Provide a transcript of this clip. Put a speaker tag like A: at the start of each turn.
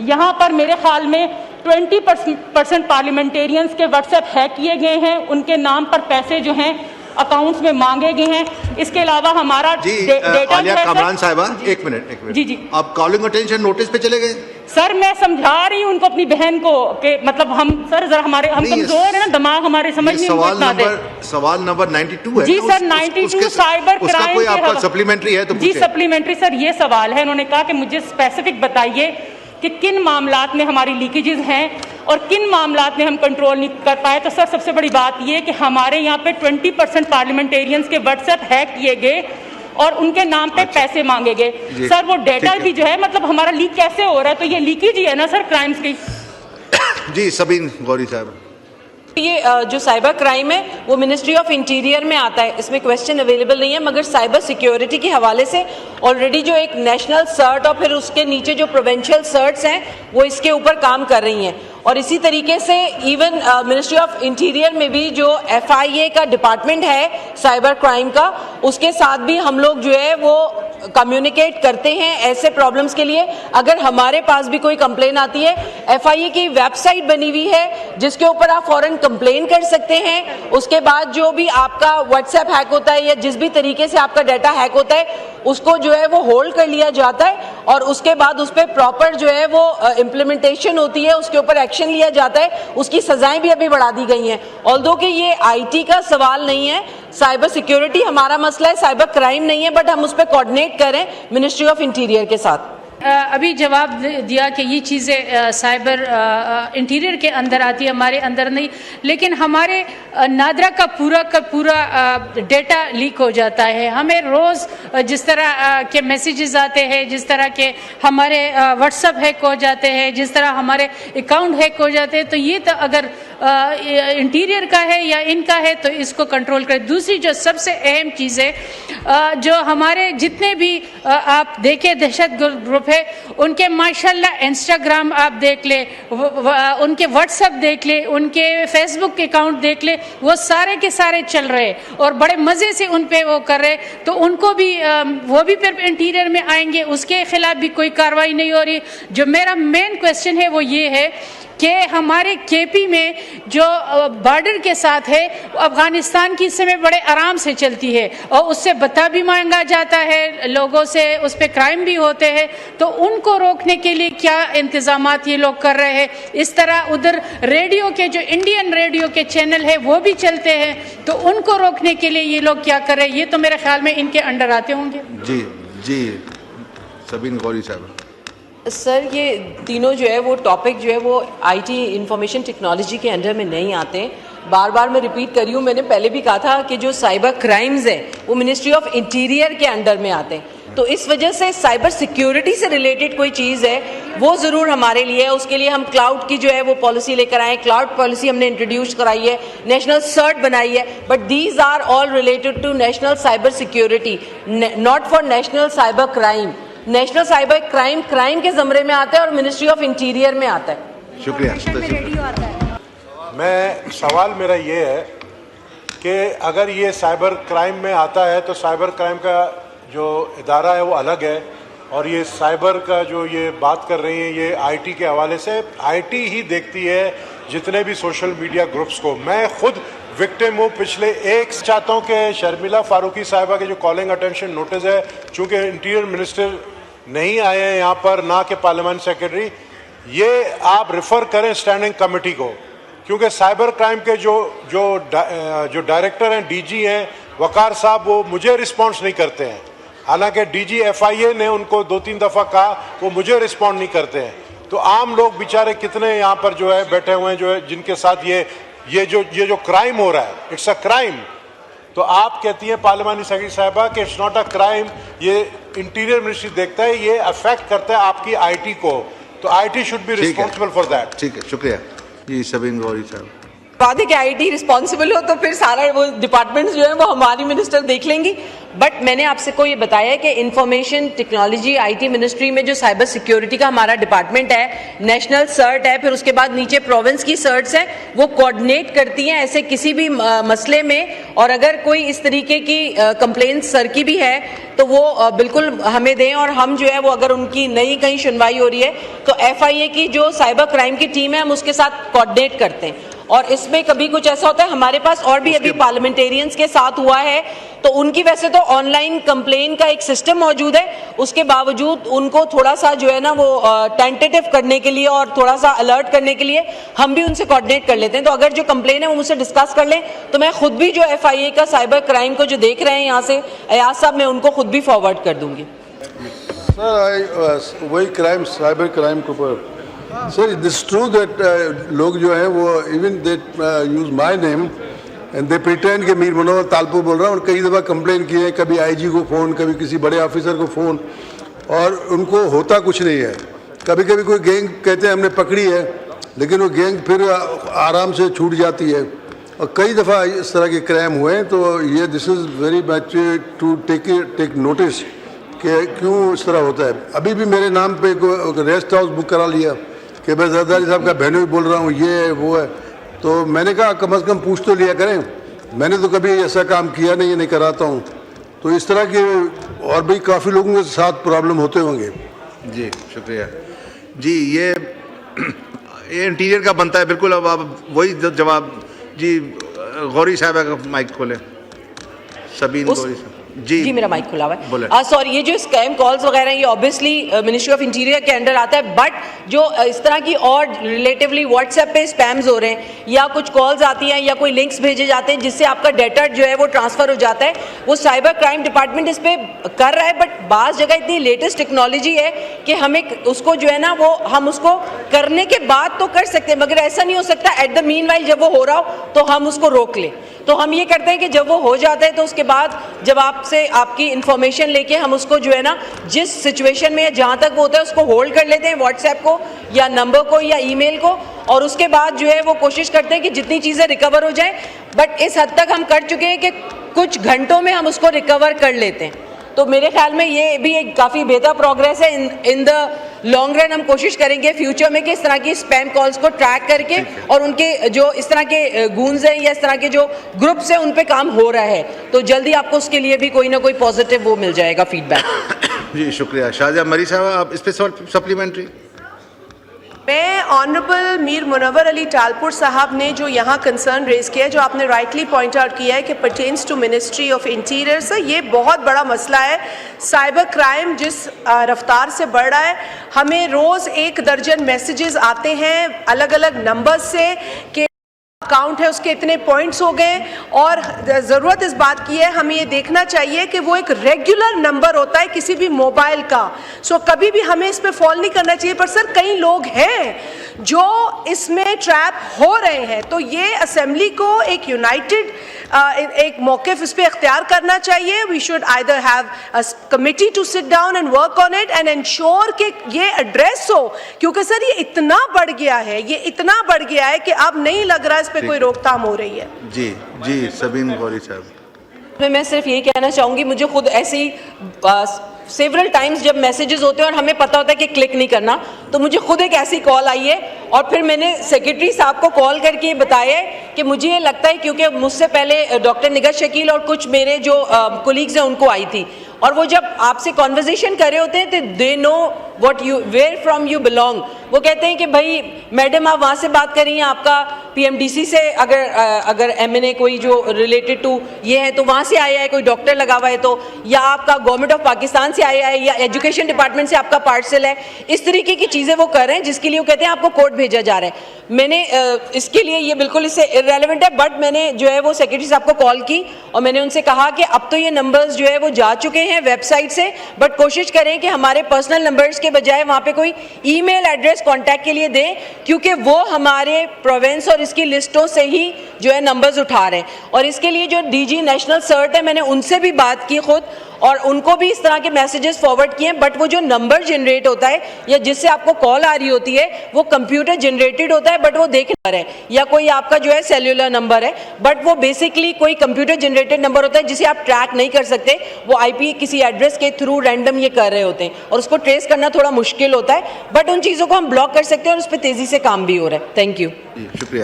A: यहाँ पर मेरे ख्याल में 20% पार्लियामेंटेरियंस के व्हाट्सएप हैक किए गए हैं, उनके नाम पर पैसे जो हैं अकाउंट्स में मांगे गए हैं। इसके अलावा हमारा डेटा
B: आलिया कामरान साहिबा, एक मिनट
A: जी
B: आप कॉलिंग अटेंशन नोटिस पे चले गए।
A: सर मैं समझा रही हूँ उनको, अपनी बहन को, कि मतलब हम सर जरा हम कमजोर है ना, दिमाग हमारे समझ नहीं
B: सवाल नंबर 92 है
A: जी सर, 92 साइबर क्राइम
B: कोई आपका सप्लीमेंट्री है तो
A: जी सप्लीमेंट्री सर ये सवाल है। उन्होंने कहा कि मुझे स्पेसिफिक बताइए कि किन मामलात में हमारी लीकेजेस हैं और किन मामलात में हम कंट्रोल नहीं कर पाए। तो सर सबसे बड़ी बात ये कि हमारे यहाँ पे 20% पार्लियामेंटेरियंस के व्हाट्सएप हैक किए गए और उनके नाम पे पैसे मांगे गए। सर वो डेटा भी जो है मतलब हमारा लीक कैसे हो रहा है, तो ये लीकेज ही है ना सर क्राइम्स की।
B: जी सबीन गौरी साहब,
C: ये जो साइबर क्राइम है वो मिनिस्ट्री ऑफ इंटीरियर में आता है, इसमें क्वेश्चन अवेलेबल नहीं है, मगर साइबर सिक्योरिटी के हवाले से ऑलरेडी जो एक नेशनल सर्ट और फिर उसके नीचे जो प्रोविंशियल सर्ट्स हैं वो इसके ऊपर काम कर रही हैं। और इसी तरीके से इवन मिनिस्ट्री ऑफ इंटीरियर में भी जो FIA का डिपार्टमेंट है साइबर क्राइम का, उसके साथ भी हम लोग जो है वो कम्युनिकेट करते हैं ऐसे प्रॉब्लम्स के लिए। अगर हमारे पास भी कोई कंप्लेन आती है, FIA की वेबसाइट बनी हुई है जिसके ऊपर आप फौरन कंप्लेन कर सकते हैं। उसके बाद जो भी आपका व्हाट्सएप हैक होता है या जिस भी तरीके से आपका डाटा हैक होता है उसको जो है वो होल्ड कर लिया जाता है और उसके बाद उस पर प्रॉपर जो है वो इम्प्लीमेंटेशन होती है, उसके ऊपर एक्शन लिया जाता है। उसकी सजाएं भी अभी बढ़ा दी गई हैं। ऑल्दो कि ये IT का सवाल नहीं है, साइबर सिक्योरिटी हमारा मसला है, साइबर क्राइम नहीं है, बट हम उस पर कोऑर्डिनेट करें मिनिस्ट्री ऑफ इंटीरियर के साथ।
D: अभी जवाब दिया कि ये चीज़ें साइबर इंटीरियर के अंदर आती है, हमारे अंदर नहीं। लेकिन हमारे नादरा का पूरा डेटा लीक हो जाता है। हमें रोज़ जिस तरह के मैसेजेस आते हैं, जिस तरह के हमारे व्हाट्सएप हैक हो जाते हैं, जिस तरह हमारे अकाउंट हैक हो जाते हैं, तो ये तो अगर इंटीरियर का है या इनका है तो इसको कंट्रोल करें। दूसरी जो सबसे अहम चीज़ है, जो हमारे जितने भी आप देखें दहशतगर्द ग्रुप है उनके माशाल्लाह इंस्टाग्राम आप देख ले, उनके व्हाट्सएप देख ले, उनके फेसबुक अकाउंट देख ले, वो सारे के सारे चल रहे और बड़े मज़े से उन पे वो कर रहे। तो उनको भी वो भी फिर इंटीरियर में आएंगे, उसके खिलाफ भी कोई कार्रवाई नहीं हो रही। जो मेरा मेन क्वेश्चन है वो ये है कि हमारे KP में जो बॉर्डर के साथ है अफगानिस्तान की इस समय बड़े आराम से चलती है और उससे बता भी मांगा जाता है लोगों से, उस पर क्राइम भी होते हैं। तो उनको रोकने के लिए क्या इंतजामात ये लोग कर रहे हैं? इस तरह उधर रेडियो के जो इंडियन रेडियो के चैनल है वो भी चलते हैं, तो उनको रोकने के लिए ये लोग क्या कर रहे हैं? ये तो मेरे ख्याल में इनके अंडर आते होंगे।
B: जी सबीन गौरी साहब।
C: सर ये तीनों जो है वो टॉपिक जो है वो IT इंफॉर्मेशन टेक्नोलॉजी के अंडर में नहीं आते। बार बार मैं रिपीट कर रही हूँ, मैंने पहले भी कहा था कि जो साइबर क्राइम्स हैं वो मिनिस्ट्री ऑफ इंटीरियर के अंडर में आते हैं। तो इस वजह से साइबर सिक्योरिटी से रिलेटेड कोई चीज़ है वो ज़रूर हमारे लिए है। उसके लिए हम क्लाउड की जो है वो पॉलिसी लेकर आए, क्लाउड पॉलिसी हमने इंट्रोड्यूस कराई है, नेशनल सर्ट बनाई है, but these are all related to national cyber security, not for national cyber crime. National cyber crime के ज़मरे में आता है और मिनिस्ट्री ऑफ इंटीरियर में आता है।
B: शुक्रिया।
E: मैं सवाल मेरा ये है कि अगर ये साइबर क्राइम में आता है तो साइबर क्राइम का जो इदारा है वो अलग है और ये साइबर का जो ये बात कर रही हैं ये IT के हवाले से IT ही देखती है जितने भी सोशल मीडिया ग्रुप्स को। मैं खुद विक्टिम हूँ। पिछले एक चाहता हूँ कि शर्मिला फारूकी साहिबा के जो कॉलिंग अटेंशन नोटिस है, चूँकि इंटीरियर मिनिस्टर नहीं आए हैं यहाँ पर, ना कि पार्लियामेंट सेक्रेटरी, ये आप रेफ़र करें स्टैंडिंग कमेटी को, क्योंकि साइबर क्राइम के जो डायरेक्टर हैं, DG हैं वकार साहब, वो मुझे रिस्पॉन्स नहीं करते हैं। हालांकि DG FIA ने उनको 2-3 दफ़ा कहा, वो मुझे रिस्पॉन्ड नहीं करते हैं। तो आम लोग बेचारे कितने यहाँ पर जो है बैठे हुए हैं जो है जिनके साथ ये जो क्राइम हो रहा है, इट्स अ क्राइम। तो आप कहती हैं पार्लियामेंट्री सेक्रेटरी साहिबा कि इट्स नॉट अ क्राइम, ये इंटीरियर मिनिस्ट्री देखता है, ये अफेक्ट करता है आपकी IT को, तो IT should be responsible for that.
B: ठीक है, शुक्रिया जी सबीन गौरी साहब।
C: बात है कि IT रिस्पॉन्सिबल हो तो फिर सारा वो डिपार्टमेंट्स जो है वो हमारी मिनिस्टर देख लेंगी। बट मैंने आपसे को ये बताया है कि इंफॉर्मेशन टेक्नोलॉजी आईटी मिनिस्ट्री में जो साइबर सिक्योरिटी का हमारा डिपार्टमेंट है, नेशनल सर्ट है, फिर उसके बाद नीचे प्रोविंस की सर्ट्स हैं, वो कोऑर्डिनेट करती हैं ऐसे किसी भी मसले में। और अगर कोई इस तरीके की कंप्लेंट सर की भी है तो वो बिल्कुल हमें दें, और हम जो है वो अगर उनकी नई कहीं सुनवाई हो रही है तो FIA की जो साइबर क्राइम की टीम है हम उसके साथ कोऑर्डिनेट करते हैं। और इसमें कभी कुछ ऐसा होता है, हमारे पास और भी अभी पार्लियामेंटेरियंस के साथ हुआ है, तो उनकी वैसे तो ऑनलाइन कंप्लेन का एक सिस्टम मौजूद है, उसके बावजूद उनको थोड़ा सा जो है ना वो टेंटेटिव करने के लिए और थोड़ा सा अलर्ट करने के लिए हम भी उनसे कोऑर्डिनेट कर लेते हैं। तो अगर जो कंप्लेन है वो मुझसे डिस्कस कर लें तो मैं खुद भी जो FIA का साइबर क्राइम को जो देख रहे हैं यहाँ से अयाज साहब, मैं उनको खुद भी फॉरवर्ड कर दूंगी।
F: सर वही क्राइम, साइबर क्राइम के ऊपर सर, दिस ट्रू दैट लोग जो है वो even they use my name and they pretend कि मीर मनोहर तालपुर बोल रहा हूँ, और कई दफ़ा कंप्लेन किए, कभी IG को फ़ोन, कभी किसी बड़े ऑफिसर को फ़ोन, और उनको होता कुछ नहीं है। कभी कभी कोई गैंग कहते हैं हमने पकड़ी है, लेकिन वो गैंग फिर आराम से छूट जाती है, और कई दफ़ा इस तरह के क्राइम हुए हैं। तो ये this is very much to take notice कि क्यों इस तरह होता है। अभी भी मेरे नाम पे रेस्ट हाउस बुक करा लिया कि मैं जरदारी साहब का बहनोई बोल रहा हूँ, ये है वो है। तो मैंने कहा कम से कम पूछ तो लिया करें, मैंने तो कभी ऐसा काम किया नहीं, नहीं कराता हूँ। तो इस तरह के और भी काफ़ी लोगों के साथ प्रॉब्लम होते होंगे।
B: जी शुक्रिया जी। ये इंटीरियर का बनता है बिल्कुल। अब आप वही जवाब जी। गौरी साहब का माइक खोले, सबीन गौरी साहब। जी
C: मेरा माइक खुला हुआ है। सॉरी, ये जो स्कैम कॉल्स वगैरह ये ऑब्वियसली मिनिस्ट्री ऑफ इंटीरियर के अंडर आता है, बट जो इस तरह की और रिलेटिवली व्हाट्सएप पे स्पैम्स हो रहे हैं या कुछ कॉल्स आती हैं या कोई लिंक्स भेजे जाते हैं जिससे आपका डाटा जो है वो ट्रांसफर हो जाता है, वो साइबर क्राइम डिपार्टमेंट इस पे कर रहा है। बट बाज़ जगह इतनी लेटेस्ट टेक्नोलॉजी है कि हमें उसको जो है ना वो हम उसको करने के बाद तो कर सकते हैं, मगर ऐसा नहीं हो सकता एट द मीन वाइल जब वो हो रहा हो तो हम उसको रोक लें। तो हम ये करते हैं कि जब वो हो जाता है तो उसके बाद जब आपसे आपकी इन्फॉर्मेशन लेके हम उसको जो है ना जिस सिचुएशन में जहाँ तक वो होता है उसको होल्ड कर लेते हैं, व्हाट्सएप को या नंबर को या ईमेल को, और उसके बाद जो है वो कोशिश करते हैं कि जितनी चीज़ें रिकवर हो जाए। बट इस हद तक हम कर चुके हैं कि कुछ घंटों में हम उसको रिकवर कर लेते हैं। तो मेरे ख्याल में ये भी एक काफ़ी बेहतर प्रोग्रेस है। इन द लॉन्ग रन हम कोशिश करेंगे फ्यूचर में कि इस तरह की स्पैम कॉल्स को ट्रैक करके और उनके जो इस तरह के गूंज हैं या इस तरह के जो ग्रुप्स हैं उन पे काम हो रहा है, तो जल्दी आपको उसके लिए भी कोई ना कोई पॉजिटिव वो मिल जाएगा फीडबैक।
B: जी शुक्रिया। शाहजहां मरी साहब, आप इस पर सप्लीमेंट्री।
G: मैं ऑनरेबल मीर मुनव्वर अली तालपुर साहब ने जो यहाँ कंसर्न रेज किया है, जो आपने राइटली पॉइंट आउट किया है कि pertains to ministry of interior से, ये बहुत बड़ा मसला है। साइबर क्राइम जिस रफ्तार से बढ़ रहा है, हमें रोज़ 1 दर्जन मैसेजेस आते हैं अलग अलग नंबर से कि अकाउंट है उसके इतने पॉइंट्स हो गए, और ज़रूरत इस बात की है हमें ये देखना चाहिए कि वो एक रेगुलर नंबर होता है किसी भी मोबाइल का। सो कभी भी हमें इस पे फॉल नहीं करना चाहिए। पर सर कई लोग हैं जो इसमें ट्रैप हो रहे हैं, तो ये असेंबली को एक यूनाइटेड एक मौक़िफ़ इस पे इख्तियार करना चाहिए। We should either have a committee to sit down and work on it and ensure कि ये एड्रेस हो, क्योंकि सर ये इतना बढ़ गया है, ये इतना बढ़ गया है कि अब नहीं लग रहा इस पे कोई रोकथाम हो रही है।
B: जी जी। सबीन गौरी साहब।
C: मैं सिर्फ ये कहना चाहूँगी, मुझे खुद ऐसी सेवरल टाइम्स जब मैसेजेस होते हैं और हमें पता होता है कि क्लिक नहीं करना, तो मुझे खुद एक ऐसी कॉल आई है और फिर मैंने सेक्रेटरी साहब को कॉल करके ये बताया है कि मुझे ये लगता है, क्योंकि मुझसे पहले डॉक्टर निगत शकील और कुछ मेरे जो कोलीग्स हैं उनको आई थी, और वो जब आपसे कॉन्वर्जेशन कर रहे होते हैं तो they know what you where from you belong. वो कहते हैं कि भाई मैडम आप वहाँ से बात कर रही हैं, आपका PMDC से अगर MNA कोई जो रिलेटेड टू ये है तो वहाँ से आया है, कोई डॉक्टर लगा हुआ है तो, या आपका गवर्नमेंट ऑफ पाकिस्तान से आया है, या एजुकेशन डिपार्टमेंट से आपका पार्सल है। इस तरीके की चीज़ें वो कर रहे हैं जिसके लिए वो कहते हैं आपको कोर्ट भेजा जा रहा है। मैंने इसके लिए ये बिल्कुल इससे इररेलेवेंट है, बट मैंने जो है वो सेक्रेटरी साहब को कॉल की और मैंने उनसे कहा कि अब तो ये नंबर्स जो है वो जा चुके हैं वेबसाइट से, बट कोशिश करें कि हमारे पर्सनल नंबर्स के बजाय वहाँ पे कोई ईमेल एड्रेस कॉन्टैक्ट के लिए दें, क्योंकि वो हमारे प्रोविंस और इसकी लिस्टों से ही जो है नंबर्स उठा रहे हैं। और इसके लिए जो DG नेशनल सर्ट है, मैंने उनसे भी बात की खुद, और उनको भी इस तरह के मैसेजेस फॉरवर्ड किए, बट वो जो नंबर जनरेट होता है या जिससे आपको कॉल आ रही होती है वो कंप्यूटर जनरेटेड होता है, बट वो देख नंबर है या कोई आपका जो है सेल्यूलर नंबर है, बट वो बेसिकली कोई कंप्यूटर जनरेटेड नंबर होता है जिसे आप ट्रैक नहीं कर सकते। वो आईपी किसी एड्रेस के थ्रू रैंडम ये कर रहे होते हैं और उसको ट्रेस करना थोड़ा मुश्किल होता है, बट उन चीज़ों को हम ब्लॉक कर सकते हैं और उस पर तेज़ी से काम भी हो रहा है। Thank you.
B: शुक्रिया।